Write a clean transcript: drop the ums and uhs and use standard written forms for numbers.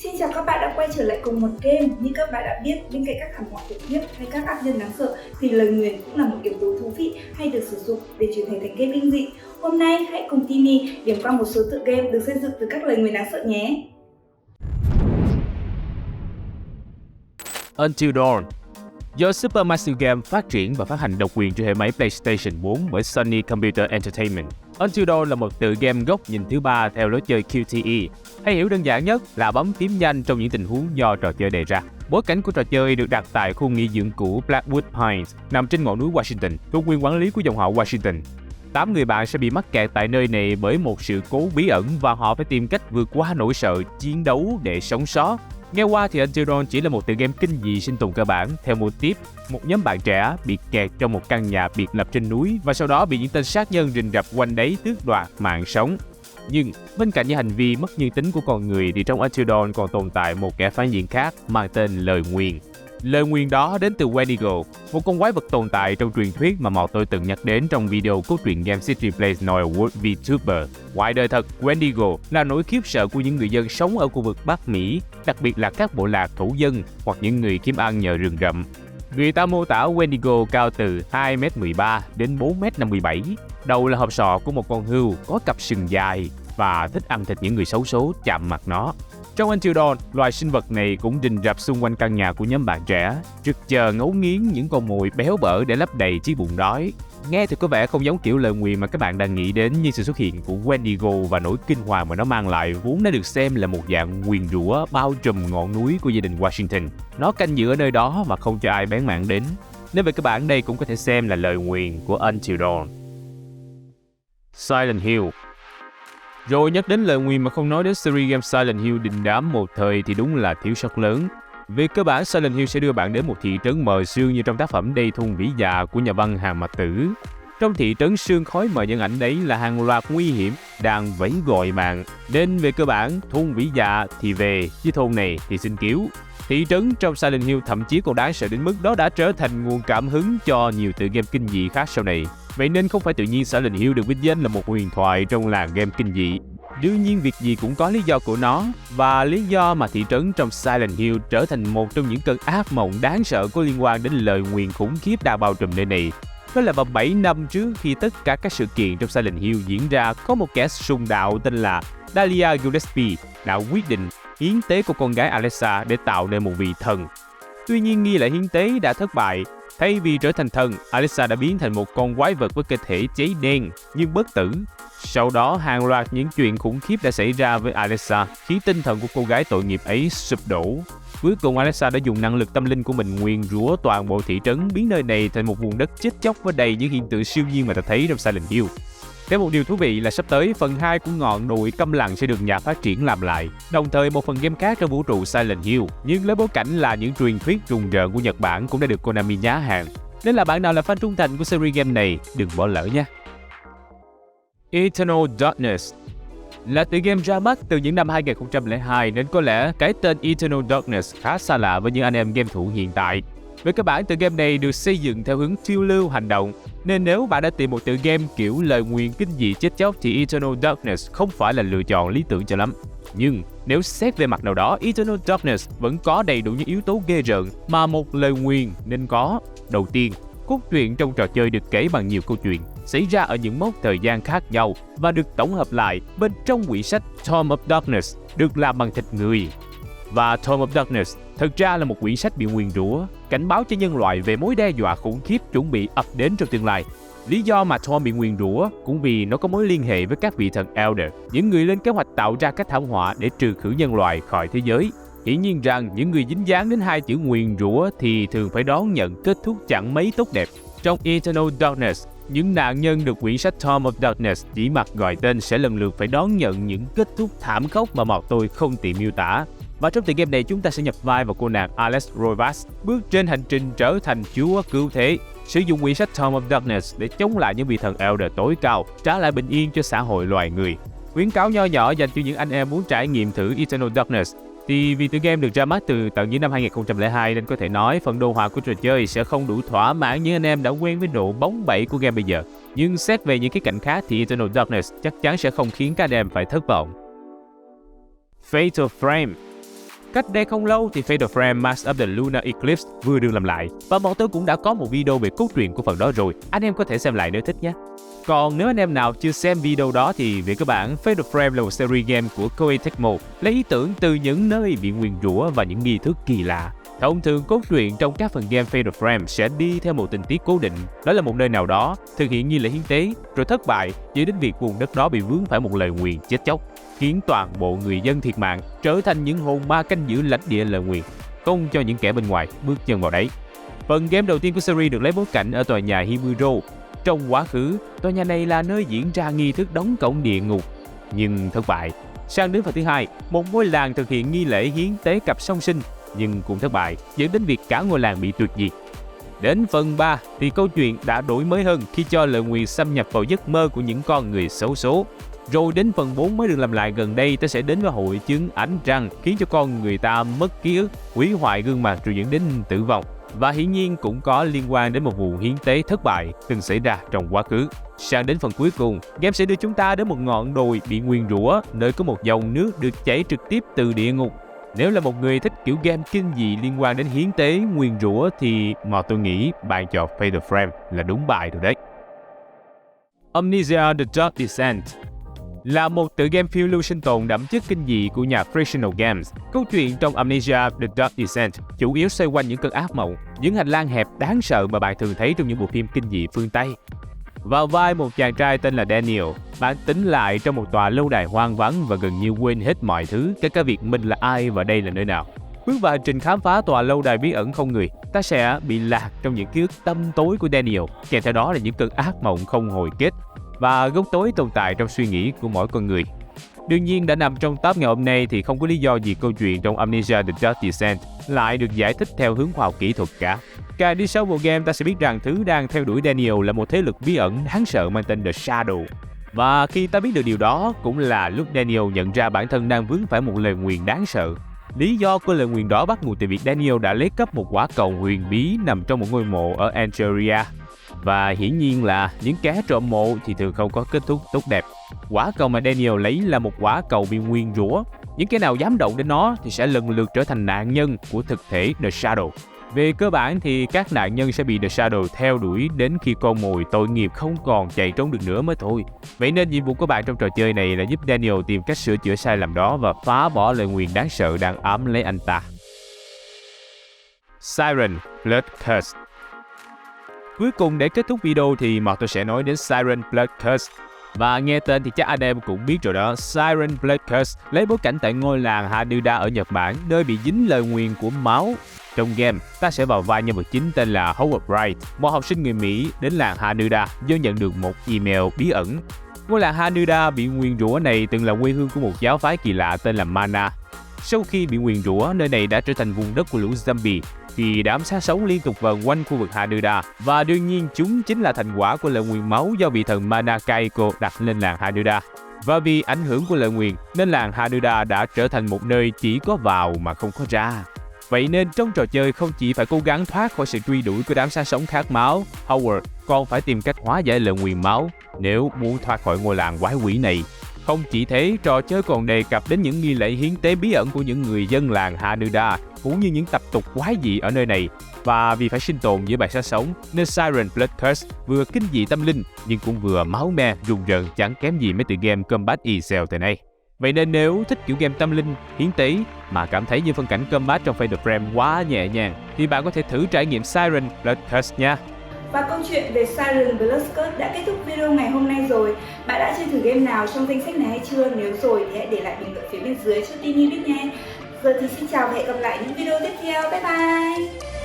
Xin chào các bạn đã quay trở lại cùng một game. Như các bạn đã biết, bên cạnh các thảm họa khủng khiếp hay các ác nhân đáng sợ thì lời nguyền cũng là một yếu tố thú vị hay được sử dụng để chuyển thể thành game kinh dị. Hôm nay hãy cùng Tini điểm qua một số tựa game được xây dựng từ các lời nguyền đáng sợ nhé. Until Dawn. Do Supermassive Games phát triển và phát hành độc quyền trên hệ máy PlayStation 4 bởi Sony Computer Entertainment, Until Dawn là một tựa game gốc nhìn thứ ba theo lối chơi QTE, hay hiểu đơn giản nhất là bấm phím nhanh trong những tình huống do trò chơi đề ra. Bối cảnh của trò chơi được đặt tại khu nghỉ dưỡng cũ Blackwood Pines, nằm trên ngọn núi Washington, thuộc quyền quản lý của dòng họ Washington. 8 người bạn sẽ bị mắc kẹt tại nơi này bởi một sự cố bí ẩn và họ phải tìm cách vượt qua nỗi sợ chiến đấu để sống sót. Nghe qua thì Until Dawn chỉ là một tựa game kinh dị sinh tồn cơ bản theo mô típ một nhóm bạn trẻ bị kẹt trong một căn nhà biệt lập trên núi và sau đó bị những tên sát nhân rình rập quanh đấy tước đoạt mạng sống. Nhưng bên cạnh những hành vi mất nhân tính của con người thì trong Until Dawn còn tồn tại một kẻ phản diện khác mang tên lời nguyền. Lời nguyền đó đến từ Wendigo, một con quái vật tồn tại trong truyền thuyết mà tôi từng nhắc đến trong video cốt truyện Game City Plays Noir World VTuber. Ngoài đời thật, Wendigo là nỗi khiếp sợ của những người dân sống ở khu vực Bắc Mỹ, đặc biệt là các bộ lạc thổ dân hoặc những người kiếm ăn nhờ rừng rậm. Người ta mô tả Wendigo cao từ 2m13 đến 4m57, đầu là hộp sọ của một con hươu có cặp sừng dài và thích ăn thịt những người xấu số chạm mặt nó. Trong Until Dawn, loài sinh vật này cũng rình rập xung quanh căn nhà của nhóm bạn trẻ, trực chờ ngấu nghiến những con mồi béo bở để lấp đầy chiếc bụng đói. Nghe thì có vẻ không giống kiểu lời nguyền mà các bạn đang nghĩ đến, nhưng sự xuất hiện của Wendigo và nỗi kinh hoàng mà nó mang lại vốn đã được xem là một dạng nguyền rủa bao trùm ngọn núi của gia đình Washington. Nó canh giữ ở nơi đó mà không cho ai bén mảng đến. Nên về các bạn đây cũng có thể xem là lời nguyền của Until Dawn. Silent Hill. Rồi nhắc đến lời nguyền mà không nói đến series game Silent Hill đình đám một thời thì đúng là thiếu sót lớn. Về cơ bản, Silent Hill sẽ đưa bạn đến một thị trấn mờ sương như trong tác phẩm Đây Thung Vĩ Dạ của nhà văn Hàn Mạc Tử. Trong thị trấn sương khói mờ nhân ảnh đấy là hàng loạt nguy hiểm đang vẫy gọi bạn. Nên về cơ bản, thôn Vĩ Dạ thì về, chứ thôn này thì xin cứu. Thị trấn trong Silent Hill thậm chí còn đáng sợ đến mức đó đã trở thành nguồn cảm hứng cho nhiều tựa game kinh dị khác sau này. Vậy nên không phải tự nhiên Silent Hill được vinh danh là một huyền thoại trong làng game kinh dị. Đương nhiên việc gì cũng có lý do của nó, và lý do mà thị trấn trong Silent Hill trở thành một trong những cơn ác mộng đáng sợ có liên quan đến lời nguyền khủng khiếp đang bao trùm nơi này. Đó là vào 7 năm trước khi tất cả các sự kiện trong Silent Hill diễn ra, có một kẻ sùng đạo tên là Dahlia Gillespie đã quyết định hiến tế của con gái Alexa để tạo nên một vị thần. Tuy nhiên nghi lễ hiến tế đã thất bại. Thay vì trở thành thần, Alexa đã biến thành một con quái vật với cơ thể cháy đen nhưng bất tử. Sau đó, hàng loạt những chuyện khủng khiếp đã xảy ra với Alexa, khiến tinh thần của cô gái tội nghiệp ấy sụp đổ. Cuối cùng, Alexa đã dùng năng lực tâm linh của mình nguyền rủa toàn bộ thị trấn, biến nơi này thành một vùng đất chết chóc với đầy những hiện tượng siêu nhiên mà ta thấy trong Silent Hill. Thêm một điều thú vị là sắp tới, phần 2 của ngọn núi câm lặng sẽ được nhà phát triển làm lại. Đồng thời, một phần game khác trong vũ trụ Silent Hill, nhưng lấy bối cảnh là những truyền thuyết rùng rợn của Nhật Bản cũng đã được Konami nhá hàng. Nên là bạn nào là fan trung thành của series game này, đừng bỏ lỡ nha. Eternal Darkness là tựa game ra mắt từ những năm 2002 nên có lẽ cái tên Eternal Darkness khá xa lạ với những anh em game thủ hiện tại. Về cơ bản, tựa game này được xây dựng theo hướng phiêu lưu hành động, nên nếu bạn đã tìm một tựa game kiểu lời nguyền kinh dị chết chóc thì Eternal Darkness không phải là lựa chọn lý tưởng cho lắm. Nhưng nếu xét về mặt nào đó, Eternal Darkness vẫn có đầy đủ những yếu tố ghê rợn mà một lời nguyền nên có. Đầu tiên, cốt truyện trong trò chơi được kể bằng nhiều câu chuyện xảy ra ở những mốc thời gian khác nhau và được tổng hợp lại bên trong quyển sách Tome of Darkness được làm bằng thịt người. Và Tome of Darkness thực ra là một quyển sách bị nguyền rủa, cảnh báo cho nhân loại về mối đe dọa khủng khiếp chuẩn bị ập đến trong tương lai. Lý do mà Tome bị nguyền rủa cũng vì nó có mối liên hệ với các vị thần Elder, những người lên kế hoạch tạo ra các thảm họa để trừ khử nhân loại khỏi thế giới. Hiển nhiên rằng những người dính dáng đến hai chữ nguyền rủa thì thường phải đón nhận kết thúc chẳng mấy tốt đẹp. Trong Eternal Darkness, những nạn nhân được quyển sách Tome of Darkness chỉ mặc gọi tên sẽ lần lượt phải đón nhận những kết thúc thảm khốc mà tôi không tiện miêu tả. Và trong tựa game này chúng ta sẽ nhập vai vào cô nàng Alex Roivas, bước trên hành trình trở thành chúa cứu thế, sử dụng quyển sách Tome of Darkness để chống lại những vị thần Elder tối cao, trả lại bình yên cho xã hội loài người. Khuyến cáo nho nhỏ dành cho những anh em muốn trải nghiệm thử Eternal Darkness. Thì vì tựa game được ra mắt từ tận những năm 2002 nên có thể nói phần đồ họa của trò chơi sẽ không đủ thỏa mãn những anh em đã quen với độ bóng bẩy của game bây giờ. Nhưng xét về những cái cạnh khác thì Eternal Darkness chắc chắn sẽ không khiến các anh em phải thất vọng. Fatal Frame. Cách đây không lâu thì Fate of Frame Mask of the Lunar Eclipse vừa được làm lại và bọn tôi cũng đã có một video về cốt truyện của phần đó rồi, anh em có thể xem lại nếu thích nhé. Còn nếu anh em nào chưa xem video đó thì về cơ bản Fate of Frame là một series game của Koei Tecmo lấy ý tưởng từ những nơi bị nguyền rủa và những nghi thức kỳ lạ. Thông thường cốt truyện trong các phần game Fate of Frame sẽ đi theo một tình tiết cố định, đó là một nơi nào đó thực hiện nghi lễ hiến tế rồi thất bại dẫn đến việc vùng đất đó bị vướng phải một lời nguyền chết chóc, khiến toàn bộ người dân thiệt mạng trở thành những hồn ma canh giữ lãnh địa lời nguyền, không cho những kẻ bên ngoài bước chân vào đấy. Phần game đầu tiên của series được lấy bối cảnh ở tòa nhà Himuro. Trong quá khứ, tòa nhà này là nơi diễn ra nghi thức đóng cổng địa ngục, nhưng thất bại. Sang đến phần thứ hai, một ngôi làng thực hiện nghi lễ hiến tế cặp song sinh, nhưng cũng thất bại, dẫn đến việc cả ngôi làng bị tuyệt diệt. Đến phần 3 thì câu chuyện đã đổi mới hơn khi cho lời nguyền xâm nhập vào giấc mơ của những con người xấu số. Rồi đến phần 4 mới được làm lại gần đây, ta sẽ đến với hội chứng ánh trăng, khiến cho con người ta mất ký ức, hủy hoại gương mặt rồi dẫn đến tử vong. Và hiển nhiên cũng có liên quan đến một vụ hiến tế thất bại từng xảy ra trong quá khứ. Sang đến phần cuối cùng, game sẽ đưa chúng ta đến một ngọn đồi bị nguyền rủa, nơi có một dòng nước được chảy trực tiếp từ địa ngục. Nếu là một người thích kiểu game kinh dị liên quan đến hiến tế, nguyền rủa thì mà tôi nghĩ bạn chọn Fate of Frame là đúng bài rồi đấy. Amnesia: The Dark Descent là một tựa game phiêu lưu sinh tồn đậm chất kinh dị của nhà Fractional Games. Câu chuyện trong Amnesia: The Dark Descent chủ yếu xoay quanh những cơn ác mộng, những hành lang hẹp đáng sợ mà bạn thường thấy trong những bộ phim kinh dị phương Tây. Vào vai một chàng trai tên là Daniel, bạn tỉnh lại trong một tòa lâu đài hoang vắng và gần như quên hết mọi thứ, kể cả việc mình là ai và đây là nơi nào. Bước vào hành trình khám phá tòa lâu đài bí ẩn không người, ta sẽ bị lạc trong những ký ức tăm tối của Daniel, kèm theo đó là những cơn ác mộng không hồi kết và góc tối tồn tại trong suy nghĩ của mỗi con người. Đương nhiên đã nằm trong top ngày hôm nay thì không có lý do gì câu chuyện trong Amnesia: The Dark Descent lại được giải thích theo hướng khoa học kỹ thuật cả. Càng đi sâu vào game, ta sẽ biết rằng thứ đang theo đuổi Daniel là một thế lực bí ẩn đáng sợ mang tên The Shadow. Và khi ta biết được điều đó cũng là lúc Daniel nhận ra bản thân đang vướng phải một lời nguyền đáng sợ. Lý do của lời nguyền đó bắt nguồn từ việc Daniel đã lấy cắp một quả cầu huyền bí nằm trong một ngôi mộ ở Angeria. Và hiển nhiên là những kẻ trộm mộ thì thường không có kết thúc tốt đẹp. Quả cầu mà Daniel lấy là một quả cầu bị nguyền rủa. Những kẻ nào dám động đến nó thì sẽ lần lượt trở thành nạn nhân của thực thể The Shadow. Về cơ bản thì các nạn nhân sẽ bị The Shadow theo đuổi đến khi con mồi tội nghiệp không còn chạy trốn được nữa mới thôi. Vậy nên nhiệm vụ của bạn trong trò chơi này là giúp Daniel tìm cách sửa chữa sai lầm đó và phá bỏ lời nguyền đáng sợ đang ám lấy anh ta. Siren Blood Curse. Cuối cùng để kết thúc video thì tôi sẽ nói đến Siren Blood Curse. Và nghe tên thì chắc anh em cũng biết rồi đó, Siren Blood Curse lấy bối cảnh tại ngôi làng Hanuda ở Nhật Bản, nơi bị dính lời nguyền của máu. Trong game, ta sẽ vào vai nhân vật chính tên là Howard Wright, một học sinh người Mỹ đến làng Hanuda do nhận được một email bí ẩn. Ngôi làng Hanuda bị nguyền rủa này từng là quê hương của một giáo phái kỳ lạ tên là Mana. Sau khi bị nguyền rủa, nơi này đã trở thành vùng đất của lũ zombie khi đám sát sống liên tục vần quanh khu vực Hanuda, và đương nhiên chúng chính là thành quả của lời nguyền máu do vị thần Mana Kaiko đặt lên làng Hanuda. Và vì ảnh hưởng của lời nguyền nên làng Hanuda đã trở thành một nơi chỉ có vào mà không có ra. Vậy nên trong trò chơi không chỉ phải cố gắng thoát khỏi sự truy đuổi của đám sát sống khát máu, Howard còn phải tìm cách hóa giải lời nguyền máu nếu muốn thoát khỏi ngôi làng quái quỷ này. Không chỉ thế, trò chơi còn đề cập đến những nghi lễ hiến tế bí ẩn của những người dân làng Hanuda, cũng như những tập tục quái dị ở nơi này. Và vì phải sinh tồn với bầy sát sống, nên Siren Blood Curse vừa kinh dị tâm linh nhưng cũng vừa máu me rùng rợn, chẳng kém gì mấy tựa game Combat Excel thời nay. Vậy nên nếu thích kiểu game tâm linh, hiến tế mà cảm thấy như phân cảnh combat trong Fate of Frame quá nhẹ nhàng thì bạn có thể thử trải nghiệm Siren Blood Curse nha. Và câu chuyện về Siren Blood Curse đã kết thúc video ngày hôm nay rồi. Bạn đã chơi thử game nào trong danh sách này hay chưa? Nếu rồi thì hãy để lại bình luận phía bên dưới cho Tini biết nhé. Giờ thì xin chào và hẹn gặp lại những video tiếp theo. Bye bye!